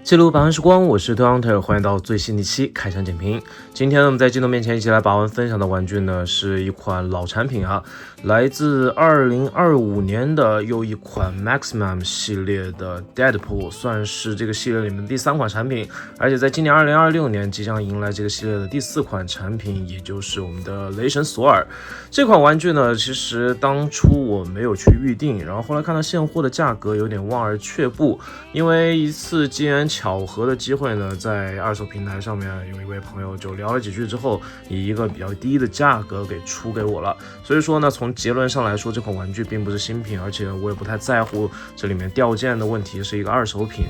记录百万时光，我是推 Hunter， 欢迎到最新一期开箱点评。今天呢，我们在镜头面前一起来把玩分享的玩具呢，是一款老产品啊，来自2025年的又一款 Maximum 系列的 Deadpool， 算是这个系列里面的第3款产品，而且在今年2026年即将迎来这个系列的第4款产品，也就是我们的雷神索尔。这款玩具呢，其实当初我没有去预定，然后后来看到现货的价格有点望而却步，因为一次机缘巧合的机会呢，在二手平台上面有一位朋友就聊了几句之后，以一个比较低的价格给出给我了。所以说呢，从结论上来说，这款玩具并不是新品，而且我也不太在乎这里面掉件的问题，是一个二手品。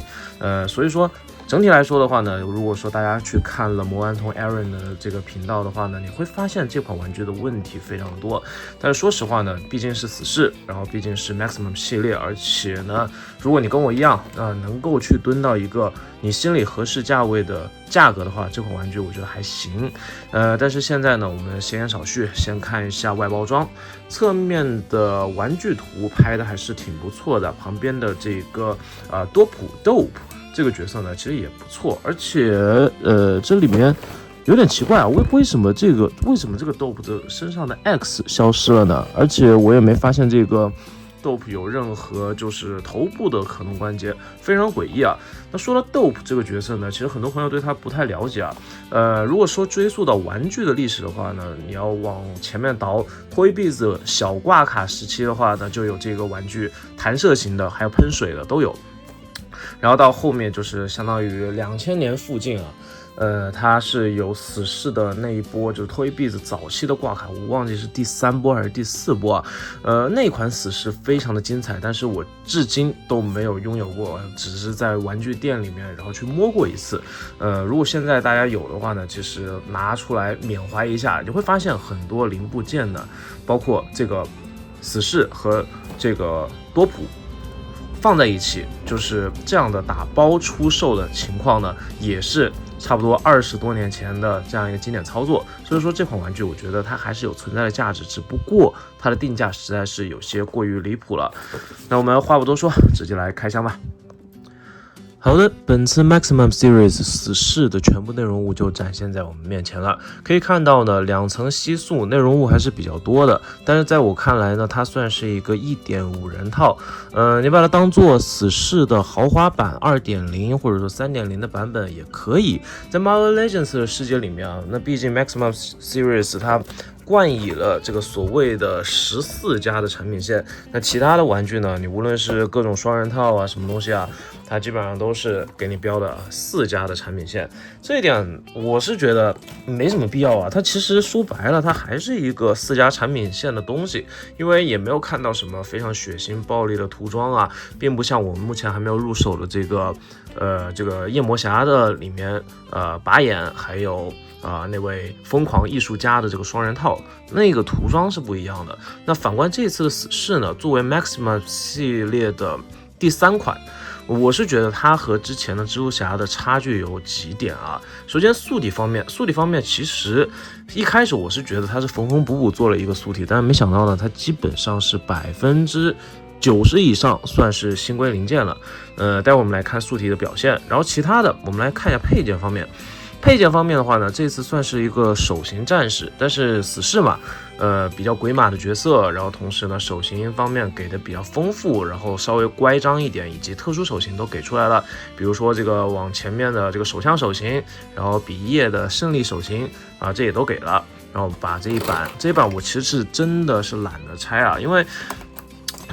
所以说整体来说的话呢，如果说大家去看了魔顽童 Aaron 的这个频道的话呢，你会发现这款玩具的问题非常多。但是说实话呢，毕竟是死侍，然后毕竟是 Maximum 系列，而且呢，如果你跟我一样能够去蹲到一个你心里合适价位的价格的话，这款玩具我觉得还行。但是现在呢，我们闲言少叙，先看一下外包装。侧面的玩具图拍的还是挺不错的，旁边的这个多普 Dope 这个角色呢，其实也不错，而且这里面有点奇怪啊，为什么这个 Dope 的身上的 X 消失了呢？而且我也没发现这个 Dope 有任何就是头部的可动关节，非常诡异啊。那说到 Dope 这个角色呢，其实很多朋友对他不太了解啊。如果说追溯到玩具的历史的话呢，你要往前面倒 Toy Biz 小挂卡时期的话呢，就有这个玩具弹射型的，还有喷水的都有。然后到后面就是相当于2000年附近啊，它是有死侍的那一波，就是 Toy Biz 早期的挂卡，我忘记是第3波还是第4波啊。那款死侍非常的精彩，但是我至今都没有拥有过，只是在玩具店里面然后去摸过一次。如果现在大家有的话呢，其实拿出来缅怀一下，你会发现很多零部件呢，包括这个死侍和这个多普放在一起，就是这样的打包出售的情况呢，也是差不多20多年前的这样一个经典操作。所以说这款玩具我觉得它还是有存在的价值，只不过它的定价实在是有些过于离谱了。那我们话不多说，直接来开箱吧。好的，本次 Maximum Series 死侍的全部内容物就展现在我们面前了。可以看到呢，2层吸塑，内容物还是比较多的。但是在我看来呢，它算是一个1.5人套。你把它当做死侍的豪华版 2.0 或者说 3.0 的版本也可以。在 Marvel Legends 的世界里面啊，那毕竟 Maximum Series 它冠以了这个所谓的14家的产品线，那其他的玩具呢，你无论是各种双人套啊，什么东西啊，它基本上都是给你标的4家的产品线。这一点我是觉得没什么必要啊，它其实说白了，它还是一个4家产品线的东西，因为也没有看到什么非常血腥暴力的涂装啊，并不像我们目前还没有入手的这个夜魔侠的里面拔眼还有那位疯狂艺术家的这个双人套，那个涂装是不一样的。那反观这次的死侍呢，作为 Maximum 系列的第3款，我是觉得它和之前的蜘蛛侠的差距有几点啊。首先素体方面其实一开始我是觉得它是缝缝补补做了一个素体，但是没想到呢，它基本上是90%以上算是新规零件了。待会我们来看素体的表现，然后其他的我们来看一下配件方面。配件方面的话呢，这次算是一个手型战士，但是死侍嘛，比较鬼马的角色，然后同时呢，手型方面给的比较丰富，然后稍微乖张一点，以及特殊手型都给出来了。比如说这个往前面的这个手枪手型，然后比耶的胜利手型啊，这也都给了。然后把这一版我其实是真的是懒得拆啊，因为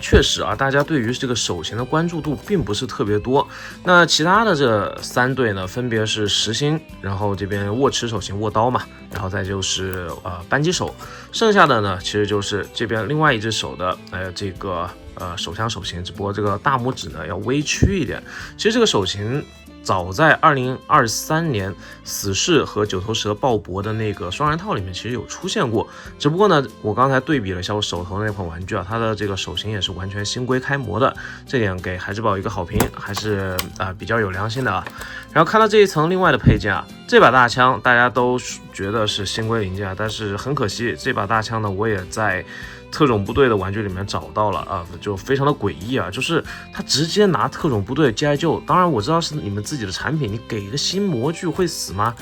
确实啊，大家对于这个手型的关注度并不是特别多。那其他的这3对呢，分别是实心，然后这边握持手型握刀嘛，然后再就是扳机手，剩下的呢其实就是这边另外一只手的这个手枪手型，只不过这个大拇指呢要微曲一点。其实这个手型早在2023年死侍和九头蛇鲍勃的那个双人套里面其实有出现过，只不过呢我刚才对比了一下我手头的那款玩具啊，它的这个手型也是完全新规开模的，这点给孩之宝一个好评，还是比较有良心的啊。然后看到这一层另外的配件啊，这把大枪大家都觉得是新规零件，但是很可惜，这把大枪呢，我也在特种部队的玩具里面找到了啊，就非常的诡异啊，就是他直接拿特种部队 G.I. Joe， 当然我知道是你们自己的产品，你给一个新模具会死吗？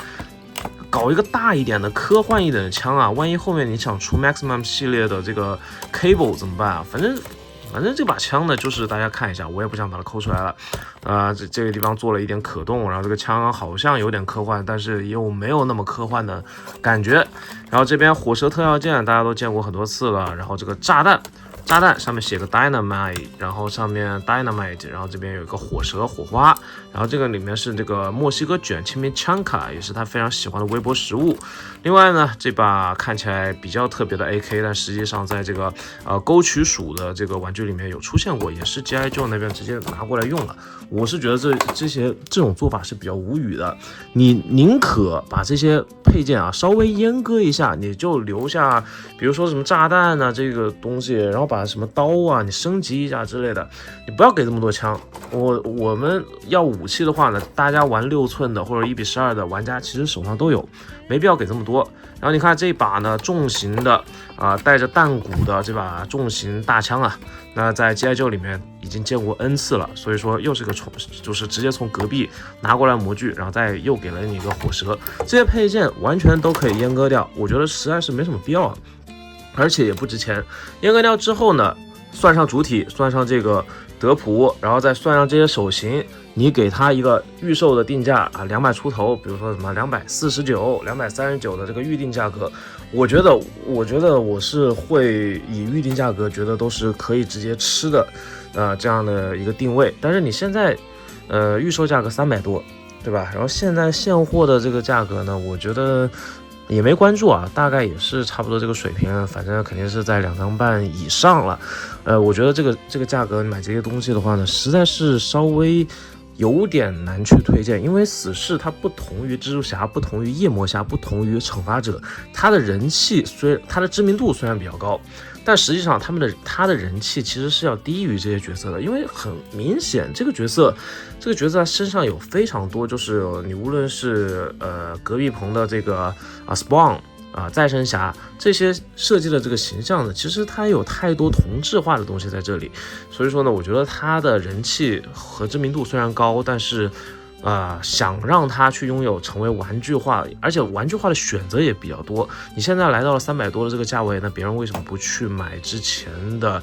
搞一个大一点的科幻一点的枪啊，万一后面你想出 Maximum 系列的这个 Cable 怎么办啊？反正这把枪呢，就是大家看一下，我也不想把它抠出来了。这个地方做了一点可动，然后这个枪好像有点科幻，但是又没有那么科幻的感觉。然后这边火舌特效键大家都见过很多次了，然后这个炸弹上面写个 Dynamite， 然后上面 Dynamite， 然后这边有一个火舌火花，然后这个里面是这个墨西哥卷 Chimichanga， 也是他非常喜欢的微波食物。另外呢，这把看起来比较特别的 AK， 但实际上在这个沟渠鼠的这个玩具里面有出现过，也是 G.I. Joe 那边直接拿过来用了。我是觉得这种做法是比较无语的，你宁可把这些配件啊稍微阉割一下，你就留下比如说什么炸弹啊这个东西，然后把什么刀啊你升级一下之类的，你不要给这么多枪。我们要武器的话呢，大家玩6寸的或者1:12的玩家其实手上都有，没必要给这么多。然后你看这把呢重型的带着弹鼓的这把重型大枪啊，那在 G.I. Joe 里面已经见过 N 次了，所以说又是个就是直接从隔壁拿过来模具，然后再又给了你一个火舌，这些配件完全都可以阉割掉，我觉得实在是没什么必要啊，而且也不值钱。阉割掉之后呢，算上主体，算上这个德普，然后再算上这些手型，你给它一个预售的定价啊，200出头，比如说什么249、239的这个预定价格，我觉得我是会以预定价格觉得都是可以直接吃的，这样的一个定位。但是你现在预售价格300多，对吧？然后现在现货的这个价格呢，我觉得也没关注啊，大概也是差不多这个水平，反正肯定是在2张半以上了。我觉得这个价格买这些东西的话呢，实在是稍微有点难去推荐，因为死侍它不同于蜘蛛侠，不同于夜魔侠，不同于惩罚者，它的人气它的知名度虽然比较高，但实际上他的人气其实是要低于这些角色的，因为很明显这个角色身上有非常多，就是你无论是隔壁棚的这个Spawn。再生侠这些设计的这个形象呢，其实它有太多同质化的东西在这里，所以说呢，我觉得它的人气和知名度虽然高，但是想让它去拥有成为玩具化，而且玩具化的选择也比较多。你现在来到了300多的这个价位，那别人为什么不去买之前的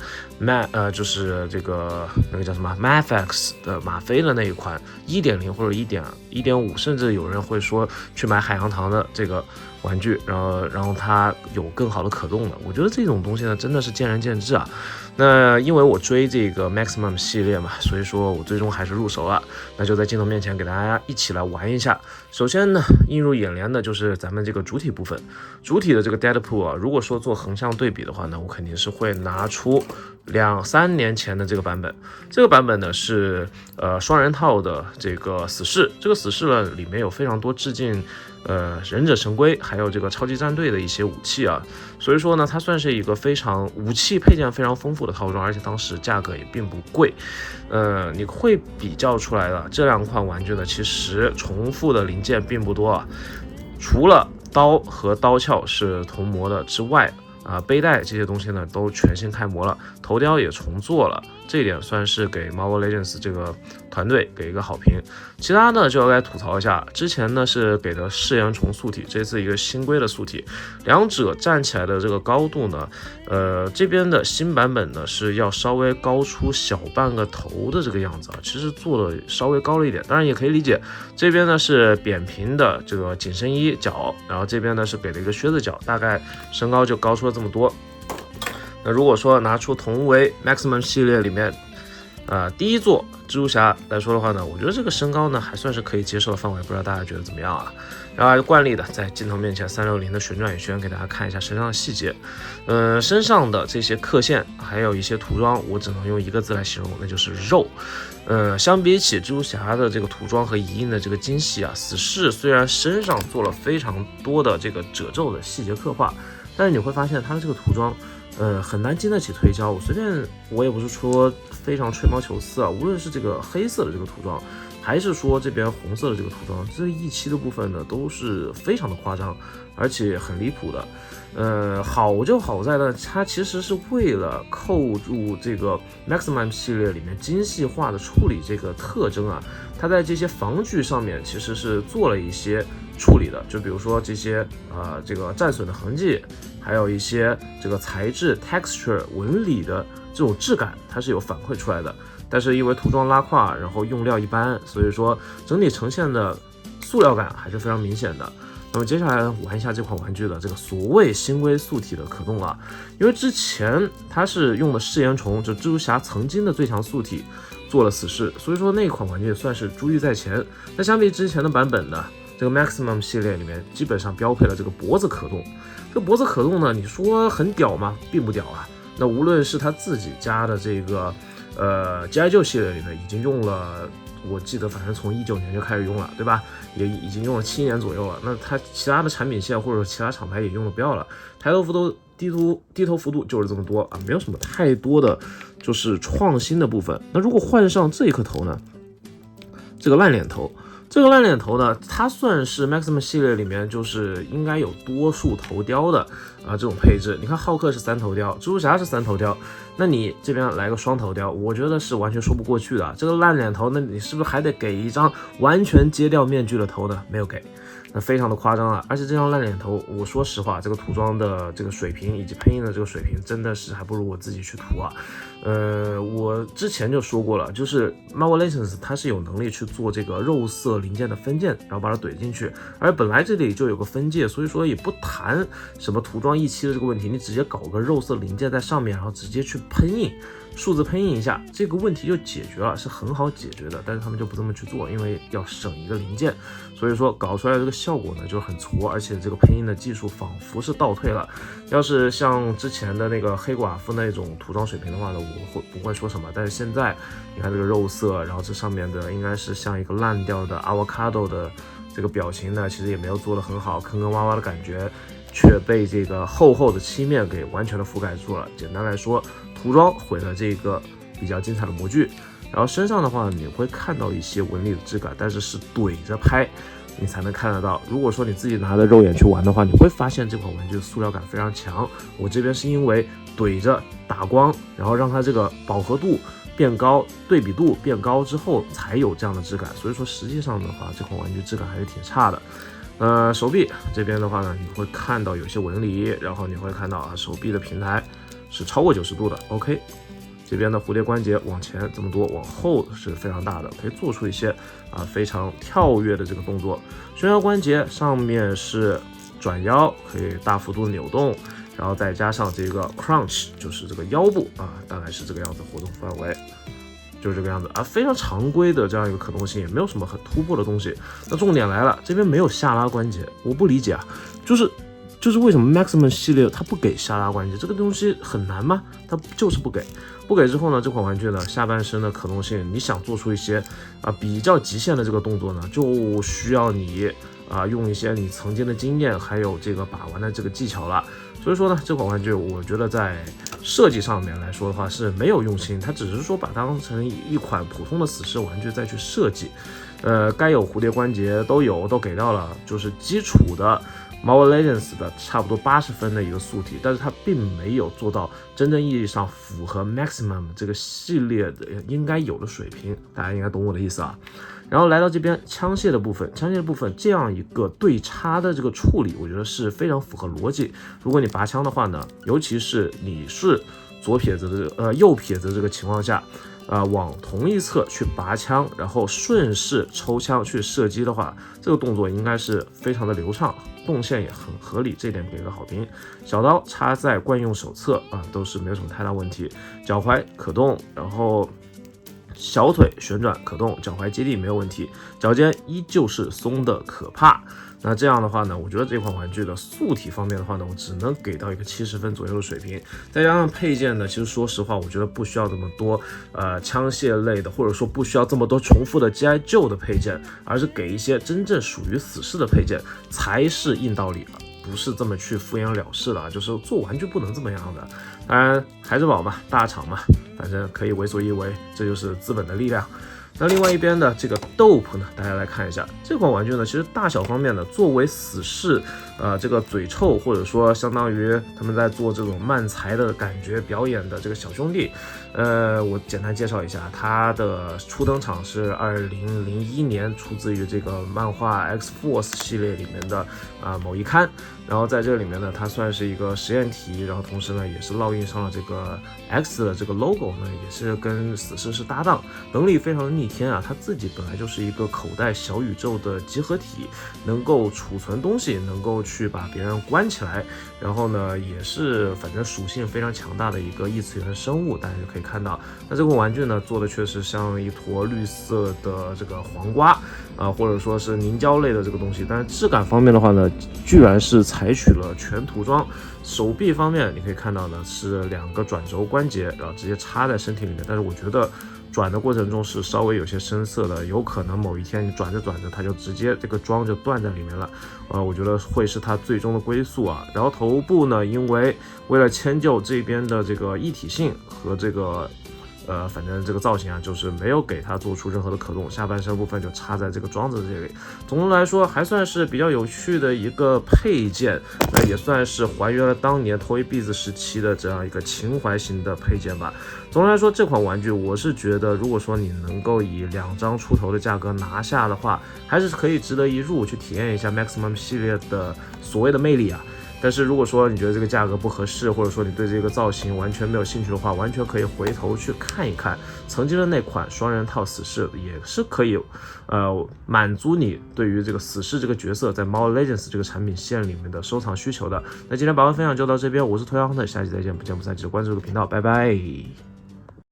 就是这个那个叫什么 Mafex 的吗啡的那一款 1.0 或者 1.5， 甚至有人会说去买海洋堂的这个玩具，然后它有更好的可动的。我觉得这种东西呢，真的是见仁见智啊。那因为我追这个 Maximum 系列嘛，所以说我最终还是入手了。那就在镜头面前给大家一起来玩一下。首先呢，映入眼帘的就是咱们这个主体部分。主体的这个 Deadpool 啊，如果说做横向对比的话呢，我肯定是会拿出2-3年前的这个版本。这个版本呢是双人套的这个死侍。这个死侍呢里面有非常多致敬忍者神龟还有这个超级战队的一些武器啊，所以说呢它算是一个非常武器配件非常丰富的套装，而且当时价格也并不贵。你会比较出来的这2款玩具呢，其实重复的零件并不多啊，除了刀和刀鞘是同模的之外背带这些东西呢都全新开模了，头雕也重做了，这一点算是给 Marvel Legends 这个团队给一个好评。其他呢就要来吐槽一下，之前呢是给的誓言虫素体，这次一个新规的素体，两者站起来的这个高度呢，这边的新版本呢是要稍微高出小半个头的这个样子啊，其实做的稍微高了一点，当然也可以理解。这边呢是扁平的这个紧身衣脚，然后这边呢是给了一个靴子脚，大概身高就高出了这么多。那如果说拿出同为 Maximum 系列里面第一座蜘蛛侠来说的话呢，我觉得这个身高呢还算是可以接受的范围，不知道大家觉得怎么样啊？然后还是惯例的在镜头面前360的旋转一圈，给大家看一下身上的细节。身上的这些刻线还有一些涂装，我只能用一个字来形容，那就是肉。相比起蜘蛛侠的这个涂装和遗印的这个精细啊，死侍虽然身上做了非常多的这个褶皱的细节刻画，但是你会发现它的这个涂装很难经得起推销。我也不是说非常吹毛求疵啊，无论是这个黑色的这个涂装，还是说这边红色的这个涂装，这一期的部分呢都是非常的夸张，而且很离谱的。好就好在呢，它其实是为了扣住这个 Maximum 系列里面精细化的处理这个特征啊，它在这些防具上面其实是做了一些处理的，就比如说这些这个战损的痕迹，还有一些这个材质 texture 纹理的这种质感，它是有反馈出来的。但是因为涂装拉胯，然后用料一般，所以说整体呈现的塑料感还是非常明显的。那么接下来玩一下这款玩具的这个所谓新微素体的可动啊，因为之前它是用的嗜盐虫，就蜘蛛侠曾经的最强素体做了死侍，所以说那款玩具算是珠玉在前。那相比之前的版本呢，这个 Maximum 系列里面基本上标配了这个脖子可动。这个脖子可动呢，你说很屌吗？并不屌啊。那无论是他自己家的这个G.I. Joe 系列里面已经用了，我记得反正从19年就开始用了，对吧？也已经用了7年左右了。那它其他的产品线或者其他厂牌也用了不要了，抬头幅度、低头幅度就是这么多啊，没有什么太多的就是创新的部分。那如果换上这一颗头呢，这个烂脸头。这个烂脸头呢，它算是 Maximum 系列里面就是应该有多数头雕的这种配置。你看浩克是3头雕，蜘蛛侠是3头雕，那你这边来个双头雕，我觉得是完全说不过去的。这个烂脸头，那你是不是还得给一张完全揭掉面具的头呢？没有给，那非常的夸张啊！而且这张烂脸头，我说实话，这个涂装的这个水平以及配音的这个水平，真的是还不如我自己去涂啊。我之前就说过了，就是 Marvel Legends 它是有能力去做这个肉色零件的分件，然后把它怼进去，而本来这里就有个分界，所以说也不谈什么涂装一期的这个问题，你直接搞个肉色零件在上面，然后直接去喷印，数字喷印一下，这个问题就解决了，是很好解决的。但是他们就不这么去做，因为要省一个零件，所以说搞出来的这个效果呢就是很挫，而且这个喷印的技术仿佛是倒退了。要是像之前的那个黑寡妇那种涂装水平的话呢，我不会说什么。但是现在你看这个肉色，然后这上面的应该是像一个烂掉的 avocado 的这个表情呢，其实也没有做得很好，坑坑洼洼的感觉却被这个厚厚的漆面给完全的覆盖住了。简单来说，涂装毁了这个比较精彩的模具。然后身上的话，你会看到一些纹理的质感，但是是怼着拍你才能看得到。如果说你自己拿着肉眼去玩的话，你会发现这款玩具的塑料感非常强。我这边是因为怼着打光，然后让它这个饱和度变高，对比度变高之后才有这样的质感。所以说实际上的话，这款玩具质感还是挺差的。手臂这边的话呢，你会看到有些纹理，然后你会看到手臂的平台是超过90度的。OK。这边的蝴蝶关节往前这么多，往后是非常大的，可以做出一些非常跳跃的这个动作。胸腰关节上面是转腰，可以大幅度的扭动，然后再加上这个 crunch， 就是这个腰部大概是这个样子，活动范围就是这个样子非常常规的这样一个可动性，也没有什么很突破的东西。那重点来了，这边没有下拉关节，我不理解就是为什么 Maximum 系列它不给下拉关节？这个东西很难吗？它就是不给。不给之后呢，这款玩具呢下半身的可动性，你想做出一些比较极限的这个动作呢，就需要你用一些你曾经的经验，还有这个把玩的这个技巧了。所以说呢，这款玩具我觉得在设计上面来说的话是没有用心，它只是说把它当成一款普通的死侍玩具再去设计。该有蝴蝶关节都给到了，就是基础的Marvel Legends 的差不多80分的一个素体，但是它并没有做到真正意义上符合 Maximum 这个系列的应该有的水平，大家应该懂我的意思啊。然后来到这边枪械的部分，这样一个对插的这个处理，我觉得是非常符合逻辑。如果你拔枪的话呢，尤其是你是左撇子的右撇子这个情况下，往同一侧去拔枪，然后顺势抽枪去射击的话，这个动作应该是非常的流畅，动线也很合理，这点给个好评。小刀插在惯用手侧都是没有什么太大问题。脚踝可动，然后小腿旋转可动，脚踝接地没有问题，脚尖依旧是松的可怕。那这样的话呢，我觉得这款玩具的素体方面的话呢，我只能给到一个70分左右的水平。再加上配件呢，其实说实话，我觉得不需要这么多枪械类的，或者说不需要这么多重复的 G.I. Joe 的配件，而是给一些真正属于死侍的配件才是硬道理了。不是这么去敷衍了事的啊，就是做玩具不能这么样的。当然，孩之宝嘛，大厂嘛，反正可以为所欲为，这就是资本的力量。那另外一边的这个 Dope 呢，大家来看一下这款玩具呢，其实大小方面呢，作为死侍，这个嘴臭或者说相当于他们在做这种漫才的感觉表演的这个小兄弟，我简单介绍一下，他的初登场是2001年，出自于这个漫画 X Force 系列里面的某一刊。然后在这里面呢，它算是一个实验体，然后同时呢也是烙印上了这个 X 的这个 logo 呢，也是跟死侍是搭档，能力非常的逆天啊！他自己本来就是一个口袋小宇宙的集合体，能够储存东西，能够去把别人关起来，然后呢也是反正属性非常强大的一个异次元生物，大家就可以看到。那这个玩具呢做的确实像一坨绿色的这个黄瓜或者说是凝胶类的这个东西，但是质感方面的话呢，居然是采取了全涂装。手臂方面你可以看到呢是2个转轴关节，然后直接插在身体里面，但是我觉得转的过程中是稍微有些生涩的，有可能某一天你转着转着它就直接这个桩就断在里面了，我觉得会是它最终的归宿啊。然后头部呢，因为为了迁就这边的这个一体性和这个反正这个造型啊，就是没有给它做出任何的可动，下半身部分就插在这个桩子这里。总的来说，还算是比较有趣的一个配件，那也算是还原了当年 Toy Biz 时期的这样一个情怀型的配件吧。总的来说，这款玩具我是觉得，如果说你能够以2张出头的价格拿下的话，还是可以值得一入，去体验一下 Maximum 系列的所谓的魅力啊。但是如果说你觉得这个价格不合适，或者说你对这个造型完全没有兴趣的话，完全可以回头去看一看曾经的那款双人套死侍，也是可以满足你对于这个死侍这个角色在 Mobile Legends 这个产品线里面的收藏需求的。那今天百万分享就到这边，我是Toy Hunter，下期再见，不见不散，记得关注这个频道，拜拜。